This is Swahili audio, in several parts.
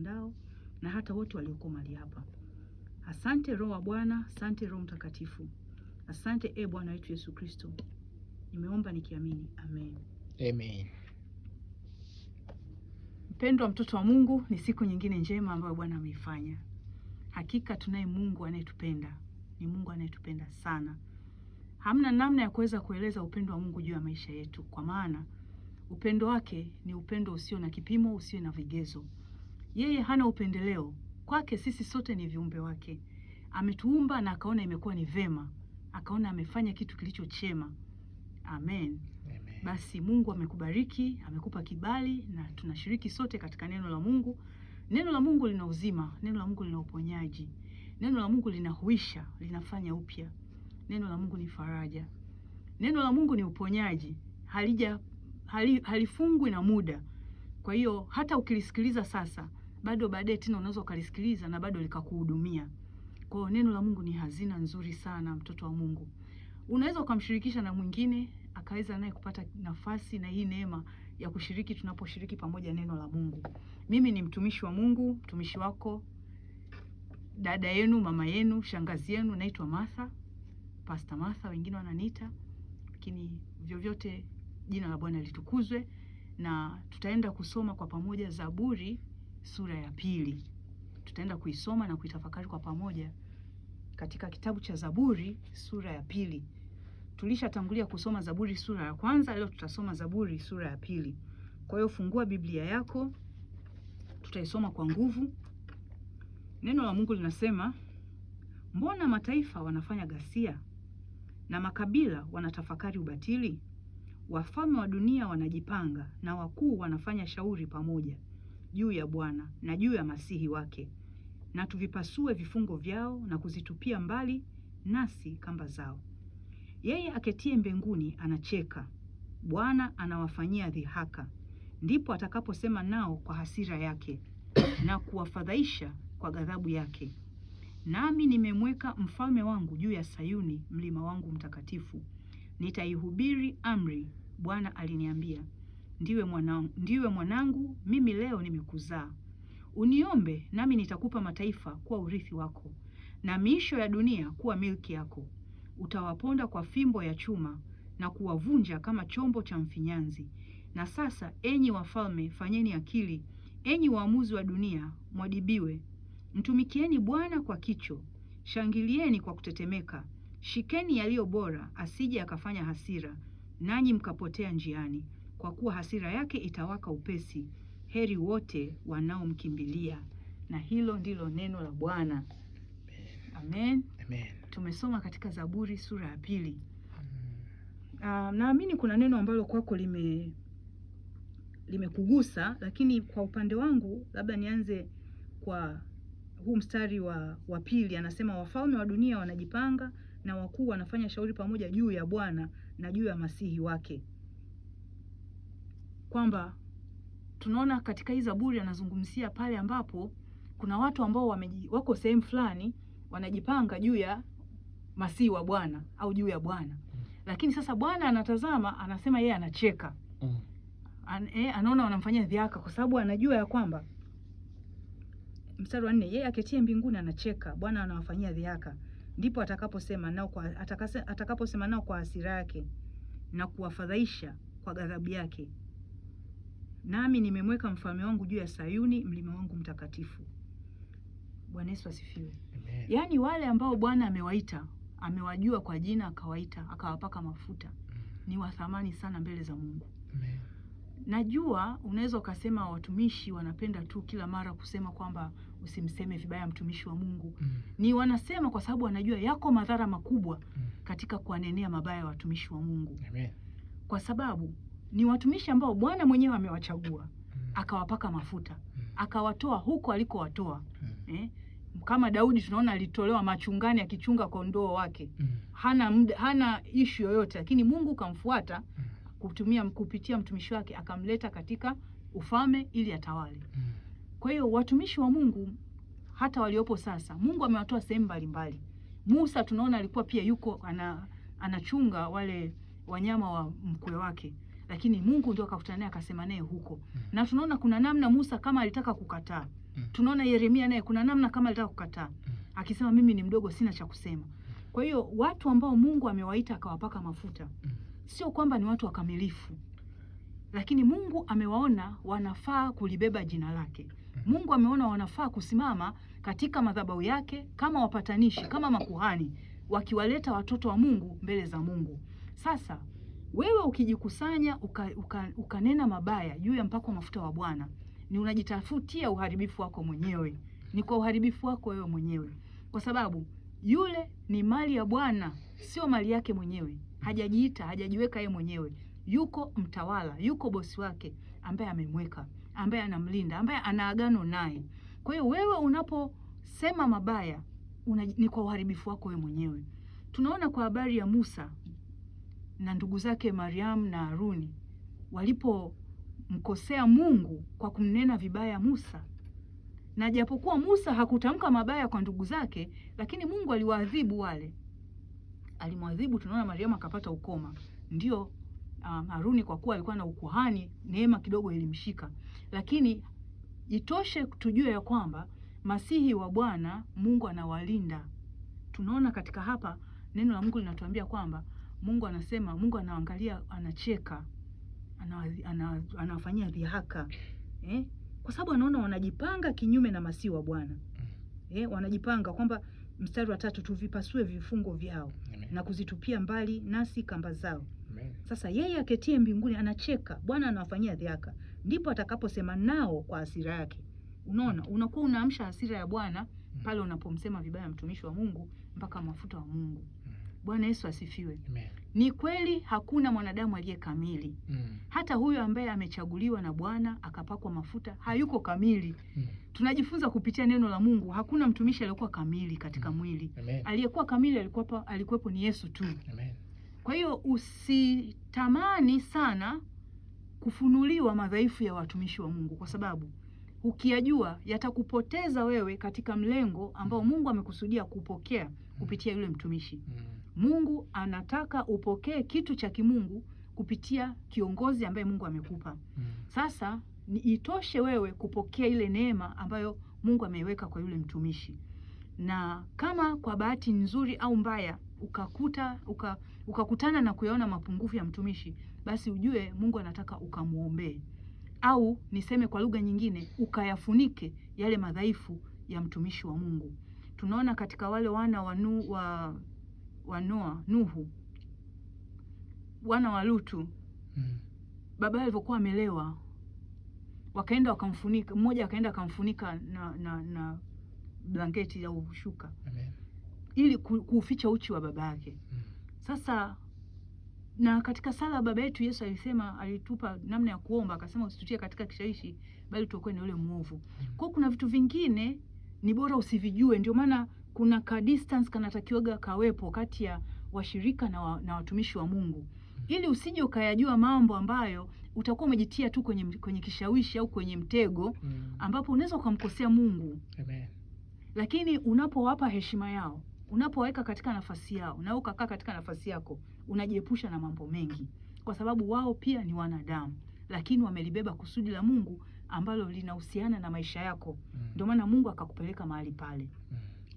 mtandao na hata wote walioko mahali hapa. Asante Roho wa Bwana, asante Roho Mtakatifu. Asante Bwana wetu Yesu Kristo. Nimeomba nikiamini. Amen. Amen. Mpendwa mtoto wa Mungu, ni siku nyingine njema ambayo Bwana ameifanya. Hakika tunaye Mungu anayetupenda. Ni Mungu anayetupenda sana. Hamna namna ya kuweza kueleza upendo wa Mungu juu ya maisha yetu, kwa maana upendo wake ni upendo usio na kipimo, usio na vigezo. Yeye hana upendeleo. Kwake sisi sote ni viumbe wake. Ametuumba na akaona imekuwa ni vema. Akaona amefanya kitu kilicho chema. Amen. Amen. Basi Mungu amekubariki, amekupa kibali na tunashiriki sote katika neno la Mungu. Neno la Mungu lina uzima, neno la Mungu lina uponyaji. Neno la Mungu linahuisha, linafanya upya. Neno la Mungu ni faraja. Neno la Mungu ni uponyaji. Halifungwi na muda. Kwa hiyo hata ukilisikiliza sasa, bado baadaye tena unaweza ukalisikiliza na bado likakuhudumia. Kwa hiyo neno la Mungu ni hazina nzuri sana, mtoto wa Mungu. Unaweza ukamshirikisha na mwingine akaweza naye kupata nafasi na hii neema ya kushiriki tunaposhiriki pamoja neno la Mungu. Mimi ni mtumishi wa Mungu, mtumishi wako, dada yenu, mama yenu, shangazi yenu, naitwa Martha, Pastor Martha wengine wananiita, lakini vyovyote jina la Bwana litukuzwe. Na tutaenda kusoma kwa pamoja Zaburi sura ya 2. Tutaenda kuisoma na kuitafakari kwa pamoja katika kitabu cha Zaburi sura ya 2. Tulishatangulia kusoma Zaburi sura ya 1, leo tutasoma Zaburi sura ya 2. Kwa hiyo fungua Biblia yako, tutaisoma kwa nguvu. Neno la Mungu linasema, mbona mataifa wanafanya ghasia na makabila wanatafakari ubatili? Wafalme wa dunia wanajipanga na wakuu wanafanya shauri pamoja juu ya Bwana na juu ya masihi wake. Na tuvipasue vifungo vyao na kuzitupia mbali nasi kamba zao. Yeye aketie mbinguni anacheka. Bwana anawafanyia dhihaka. Ndipo atakaposema nao kwa hasira yake na kuwafadhaisha kwa ghadhabu yake. Nami nimemweka mfalme wangu juu ya Sayuni, mlima wangu mtakatifu. Nitaihubiri amri. Bwana aliniambia, ndiwe mwanangu, mimi leo nimekuzaa. Uniombe nami nitakupa mataifa kuwa urithi wako, na miisho ya dunia kuwa milki yako. Utawaponda kwa fimbo ya chuma na kuwavunja kama chombo cha mfinyanzi. Na sasa, enyi wafalme, fanyeni akili, enyi waamuzi wa dunia, mwadibiwe. Mtumikieni Bwana kwa kicho, shangilieni kwa kutetemeka. Shikeni yaliyo bora, asije akafanya hasira, nanyi mkapotea njiani, kwa kuwa hasira yake itawaka upesi. Heri wote wanaomkimbilia. Na hilo ndilo neno la Bwana. Amen. Amen. Tumesoma katika Zaburi sura ya 2. Naamini kuna neno ambalo kwako limekugusa, lakini kwa upande wangu labda nianze kwa huu mstari wa 2. Anasema wafalme wa dunia wanajipanga na wakuu wanafanya shauri pamoja juu ya Bwana na juu ya masihi wake. Kwamba tunaona katika hii Zaburi anazungumzia pale ambapo kuna watu ambao wako sehemu fulani wanajipanga juu ya masihi wa Bwana au juu ya Bwana. Lakini sasa Bwana anatazama, anasema yeye anacheka. Anaona wanamfanyia dhihaka kwa sababu anajua ya kwamba, mstari wa 4, yeye aketie mbinguni anacheka, Bwana anawafanyia dhihaka. Ndipo atakaposema nao kwa hasira yake na kuwafadhaisha kwa ghadhabu yake. Nami nimemweka mfalme wangu juu ya Sayuni, mlima wangu mtakatifu. Bwana Yesu asifiwe. Yaani wale ambao Bwana amewaita, amewajua kwa jina, akawaita, akawapaka mafuta, ni wa thamani sana mbele za Mungu. Amen. Najua unaweza ukasema watumishi wanapenda tu kila mara kusema kwamba usimseme vibaya mtumishi wa Mungu. Ni wanasema kwa sababu wanajua yako madhara makubwa katika kuanenea mabaya watumishi wa Mungu. Amen. Kwa sababu ni watumishi ambao Bwana mwenyewe amewachagua, akawapaka mafuta, akawatoa huko alikowatoa. Kama Daudi tunaona alitolewa machungani akichunga kondoo wake. Hana issue yoyote, lakini Mungu kamfuata kupitia mtumishi wake akamleta katika ufalme ili atawale. Kwa hiyo watumishi wa Mungu hata waliopo sasa, Mungu amewatoa sehemu mbalimbali. Musa tunaona alikuwa pia yuko anachunga wale wanyama wa mkwe wake, lakini Mungu ndio akakutana naye akasema naye huko. Na tunaona kuna namna Musa kama alitaka kukataa, Tunaona Yeremia naye kuna namna kama alitaka kukataa, akisema mimi ni mdogo, sina cha kusema. Kwa hiyo watu ambao Mungu amewaita akawapaka mafuta, sio kwamba ni watu wakamilifu, lakini Mungu amewaona wanafaa kulibeba jina lake. Mungu ameona wanafaa kusimama katika madhabahu yake kama wapatanishi, kama makuhani, wakiwaleta watoto wa Mungu mbele za Mungu. Sasa wewe ukijikusanya ukanena mabaya juu ya mpako mafuta wa Bwana, ni unajitafutia uharibifu wako mwenyewe. Ni kwa uharibifu wako wewe mwenyewe, kwa sababu yule ni mali ya Bwana, sio mali yake mwenyewe. Hajajiita, hajajiweka yeye mwenyewe. Yuko mtawala, yuko bosi wake ambaye amemweka, ambaye anamlinda, ambaye ana agano naye. Kwa hiyo wewe unaposema mabaya ni kwa uharibifu wako wewe mwenyewe. Tunaona kwa habari ya Musa na ndugu zake Mariam na Haruni walipomkosea Mungu kwa kumnena vibaya Musa. Na japokuwa Musa hakutamka mabaya kwa ndugu zake, lakini Mungu aliwaadhibu wale. Alimwadhibu, tunaona Mariam akapata ukoma. Ndio Haruni kwa kuwa alikuwa na ukuhani, neema kidogo ilimshika. Lakini itoshe tujue ya kwamba masihi wa Bwana Mungu anawalinda. Tunaona katika hapa neno la Mungu linatuambia kwamba Mungu anasema, Mungu anaangalia, anacheka, anawafanyia dhihaka. Kwa sababu anaona wanajipanga kinyume na masihi wa Bwana. Wanajipanga kwamba mstari wa 3, tuvipasue vifungo vyao. Amen. Na kuzitupia mbali nasi kamba zao. Amen. Sasa yeye aketie mbinguni anacheka, Bwana anawafanyia dhihaka. Ndipo atakaposema nao kwa hasira yake. Unaona, unakuwa unaamsha hasira ya Bwana pale unapomsema vibaya mtumishi wa Mungu mpaka mafuta wa Mungu. Bwana Yesu asifiwe. Amen. Ni kweli hakuna mwanadamu aliye kamili. Hata huyo ambaye amechaguliwa na Bwana akapakwa mafuta hayuko kamili. Tunajifunza kupitia neno la Mungu, hakuna mtumishi aliyekuwa kamili katika mwili. Amen. Aliyekuwa kamili alikuwepo ni Yesu tu. Amen. Kwa hiyo usitamani sana kufunuliwa madhaifu ya watumishi wa Mungu, kwa sababu ukiyajua yatakupoteza wewe katika mlengo ambao Mungu amekusudia kupokea kupitia yule mtumishi. Mungu anataka upokee kitu cha kimungu kupitia kiongozi ambaye Mungu amekupa. Sasa itoshe wewe kupokea ile neema ambayo Mungu ameiweka kwa yule mtumishi. Na kama kwa bahati nzuri au mbaya ukakutana na kuyaona mapungufu ya mtumishi, basi ujue Mungu anataka ukamuombee, au niseme kwa lugha nyingine, ukayafunike yale madhaifu ya mtumishi wa Mungu. Tunaona katika wale wana wa Nuhu, wana wa Lutu, baba alivyokuwa amelewa, wakaenda wakamfunika, mmoja akaenda akamfunika na blanketi au shuka. Amen. Ili kuficha uchi wa baba yake. Sasa na katika sala baba yetu Yesu alisema, alitupa namna ya kuomba, akasema usitutie katika kishawishi bali tuokoe na yule muovu. Kwa kuna vitu vingine ni bora usivijue, ndio maana kuna ka distance kanatakiwaga kawepo kati ya washirika na watumishi wa Mungu, ili usije ukayajua mambo ambayo utakuwa umejitia tu kwenye kishawishi au kwenye mtego ambapo unaweza ukamkosea Mungu. Amen. Lakini unapowapa heshima yao, unapoweka katika nafasi yao, na ukakaa katika nafasi yako, unajiepusha na mambo mengi, kwa sababu wao pia ni wanadamu, lakini wamelibeba kusudi la Mungu ambalo linahusiana na maisha yako. Ndio maana Mungu akakupeleka mahali pale.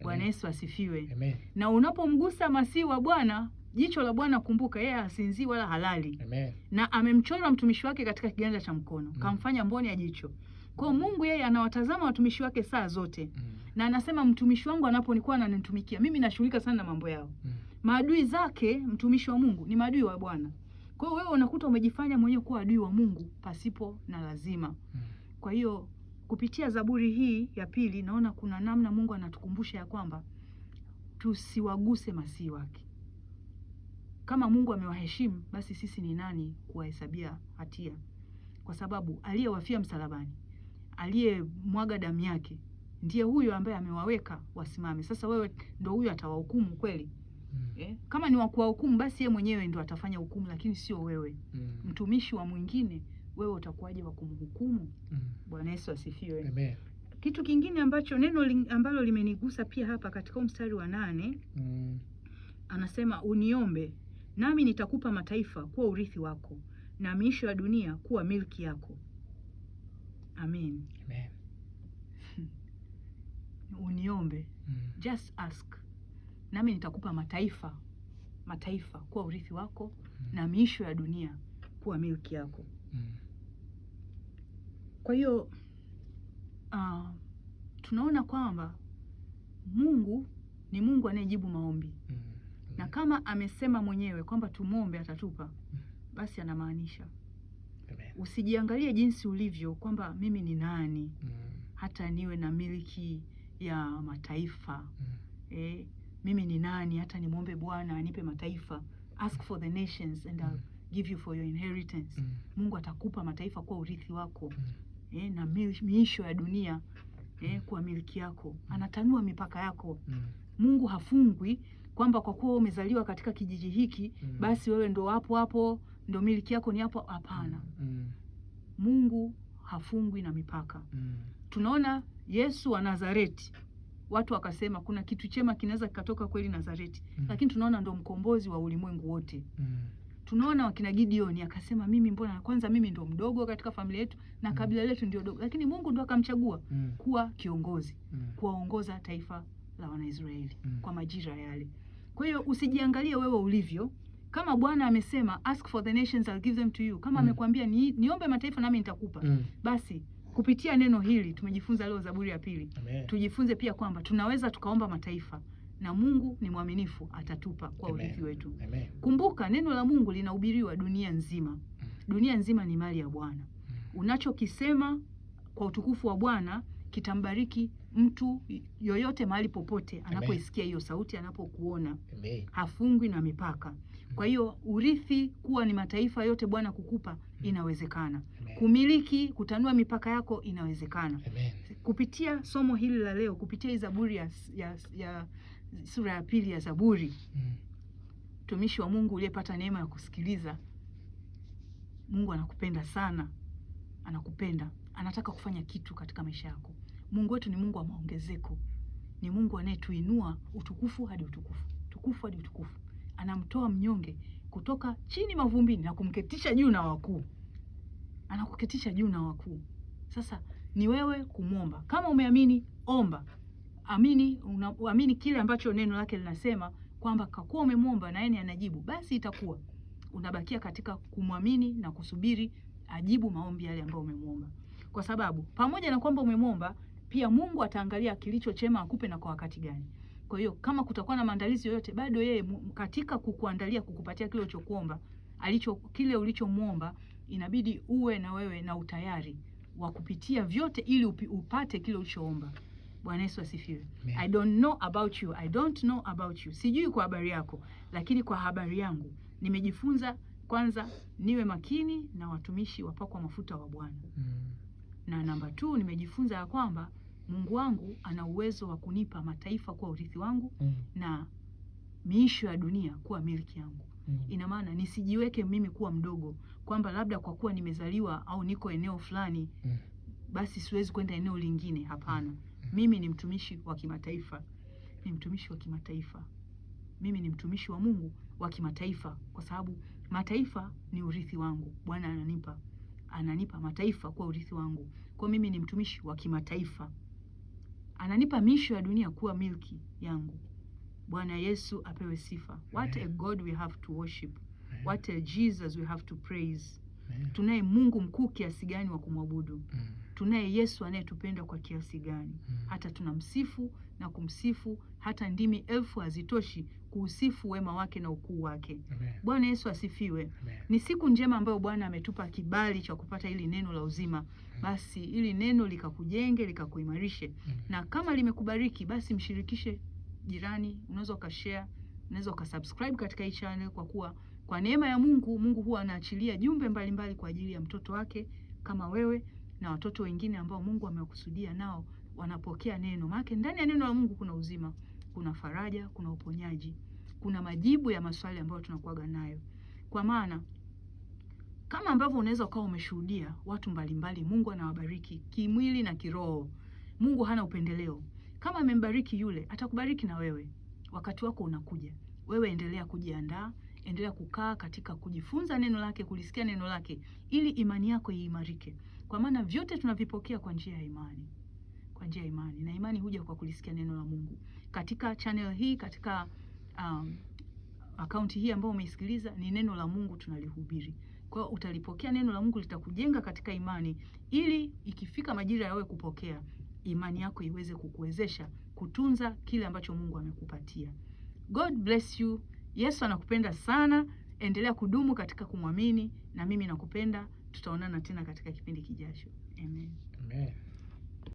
Bwana Yesu asifiwe. Amen. Na unapomgusa masihi wa Bwana, jicho la Bwana, kumbuka yeye hasinzii wala halali. Amen. Na amemchora mtumishi wake katika kiganja cha mkono, kamfanya mboni ya jicho. Kwa Mungu yeye anawatazama watumishi wake saa zote. Na anasema mtumishi wangu anaponikuwa ananitumikia, mimi nashughulika sana na mambo yao. Maadui zake mtumishi wa Mungu ni maadui wa Bwana. Kwa hiyo wewe unakuta umejifanya mwenyewe kuwa adui wa Mungu pasipo na lazima. Kwa hiyo kupitia Zaburi hii ya 2 naona kuna namna Mungu anatukumbusha ya kwamba tusiwaguse masihi wake. Kama Mungu amewaheshimu, basi sisi ni nani kuwahesabia hatia? Kwa sababu aliyewafia msalabani, aliyemwaga damu yake, ndiye huyo ambaye amewaweka wasimame. Sasa wewe ndo huyo atawahukumu kweli? Kama ni wa kuwahukumu, basi yeye mwenyewe ndo atafanya hukumu, lakini sio wewe. Mtumishi wa mwingine, wewe utakuwaje wa kumhukumu? Bwana Yesu asifiwe. Amen. Kitu kingine ambacho ambalo limenigusa pia hapa katika mstari wa 8, anasema uniombe nami nitakupa mataifa kuwa urithi wako na miisho ya dunia kuwa milki yako. Amen. Amen. uniombe, just ask, nami nitakupa mataifa kuwa urithi wako, na miisho ya dunia kuwa milki yako. Kwa hiyo tunaona kwamba Mungu ni Mungu anayejibu maombi. Na kama amesema mwenyewe kwamba tumuombe atatupa, basi anamaanisha. Usijiangalie jinsi ulivyo kwamba mimi ni nani hata niwe na miliki ya mataifa. Mimi ni nani hata nimuombe Bwana anipe mataifa. Ask for the nations and I'll give you for your inheritance. Mungu atakupa mataifa kwa urithi wako. Na miisho ya dunia kwa miliki yako. Anatanua mipaka yako. Mungu hafungwi kwamba kwa kuwa umezaliwa katika kijiji hiki basi wewe ndo hapo ndo miliki yako ni hapo. Hapana. Mungu hafungwi na mipaka. Tunaona Yesu wa Nazareti, watu wakasema kuna kitu chema kinaweza kikatoka kweli Nazareti. Lakini tunaona ndo mkombozi wa ulimwengu wote. Tunaona wakina Gideon akasema mimi kwanza mimi ndo mdogo katika familia yetu na kabila letu ndio dogo, lakini Mungu ndo akamchagua kuwa kiongozi, kuwaongoza taifa la Wanaisraeli kwa majira yale. Kwa hiyo usijiangalie wewe ulivyo. Kama Bwana amesema ask for the nations I'll give them to you, kama amekwambia niombe mataifa nami nitakupa, basi kupitia neno hili tumejifunza leo Zaburi ya 2. Tujifunze pia kwamba tunaweza tukaomba mataifa na Mungu ni mwaminifu, atatupa kwa urithi wetu. Kumbuka neno la Mungu linahubiriwa dunia nzima. Dunia nzima ni mali ya Bwana. Unachokisema kwa utukufu wa Bwana kitambariki mtu yoyote mahali popote anapoisikia hiyo sauti, anapokuona. Hafungwi na mipaka. Kwa hiyo urithi kuwa ni mataifa yote Bwana kukupa inawezekana. Kumiliki, kutanua mipaka yako inawezekana. Kupitia somo hili la leo, kupitia Zaburi ya sura ya 2 ya Zaburi, mtumishi wa Mungu uliyepata neema ya kusikiliza, Mungu anakupenda sana. Anakupenda. Anataka kufanya kitu katika maisha yako. Mungu wetu ni Mungu wa maongezeko. Ni Mungu anayetuinua utukufu hadi utukufu. Tukufu hadi utukufu. Anamtoa mnyonge kutoka chini mavumbini na kumketisha juu na wakuu. Anakuketisha juu na wakuu. Sasa ni wewe kumwomba. Kama umeamini, omba. Amini kile ambacho neno lake linasema kwamba kwa kuwa umemwomba na yeye anajibu, basi itakuwa. Unabakia katika kumwamini na kusubiri ajibu maombi yale ambayo umemwomba. Kwa sababu pamoja na kwamba umemwomba, pia Mungu ataangalia kilicho chema akupe na kwa wakati gani. Kwa hiyo kama kutakuwa na maandalizi yoyote, bado yeye katika kukuandalia kukupatia kile ulichokuomba, kile ulichomwomba, inabidi uwe na wewe na utayari wa kupitia vyote ili upate kile ulichoomba. Bwana Yesu asifiwe. I don't know about you. I don't know about you. Sijui kwa habari yako, lakini kwa habari yangu nimejifunza kwanza niwe makini na watumishi wapakwa mafuta wa Bwana. Na namba 2, nimejifunza ya kwamba Mungu wangu ana uwezo wa kunipa mataifa kwa urithi wangu na miisho ya dunia kuwa miliki yangu. Ina maana nisijiweke mimi kuwa mdogo kwamba labda kwa kuwa nimezaliwa au niko eneo fulani basi siwezi kwenda eneo lingine. Hapana. Mimi ni mtumishi wa kimataifa. Ni mtumishi wa kimataifa. Mimi ni mtumishi wa Mungu wa kimataifa kwa sababu mataifa ni urithi wangu. Bwana ananipa mataifa kwa urithi wangu. Kwa mimi ni mtumishi wa kimataifa. Ananipa miisho ya dunia kuwa milki yangu. Bwana Yesu apewe sifa. What a God we have to worship. What a Jesus we have to praise. Tunaye Mungu mkuu kiasi gani wa kumwabudu. Tunaye Yesu anayetupenda kwa kiasi gani. Hata tunamsifu na kumsifu, hata ndimi 1000 hazitoshi kuusifu wema wake na ukuu wake. Bwana Yesu asifiwe. Ni siku njema ambayo Bwana ametupa kibali cha kupata hili neno la uzima. Basi hili neno likakujenge, likakuimarishe. Na kama limekubariki, basi mshirikishe jirani. Unaweza ukashare, unaweza ukasubscribe katika hii channel, kwa kuwa kwa neema ya Mungu huwa anaachilia jumbe mbalimbali kwa ajili ya mtoto wake kama wewe na watoto wengine ambao Mungu amekusudia nao wanapokea neno. Maana ndani ya neno la Mungu kuna uzima, kuna faraja, kuna uponyaji, kuna majibu ya maswali ambayo tunakuaga nayo. Kwa maana kama ambavyo unaweza ukawa umeshuhudia watu mbalimbali Mungu anawabariki kimwili na kiroho. Mungu hana upendeleo. Kama amembariki yule, atakubariki na wewe. Wakati wako unakuja. Wewe endelea kujiandaa, endelea kukaa katika kujifunza neno lake, kulisikia neno lake ili imani yako iimarike. Kwa maana vyote tunavipokea kwa njia ya imani. kwa njia ya imani, na imani huja kwa kulisikia neno la Mungu. Katika channel hii, katika akaunti hii ambayo umeisikiliza, ni neno la Mungu tunalihubiri. Kwa hiyo utalipokea neno la Mungu, litakujenga katika imani, ili ikifika majira ya wewe kupokea, imani yako iweze kukuwezesha kutunza kile ambacho Mungu amekupatia. God bless you. Yesu anakupenda sana. Endelea kudumu katika kumwamini, na mimi nakupenda. Tutaonana tena katika kipindi kijacho. Amen. Amen.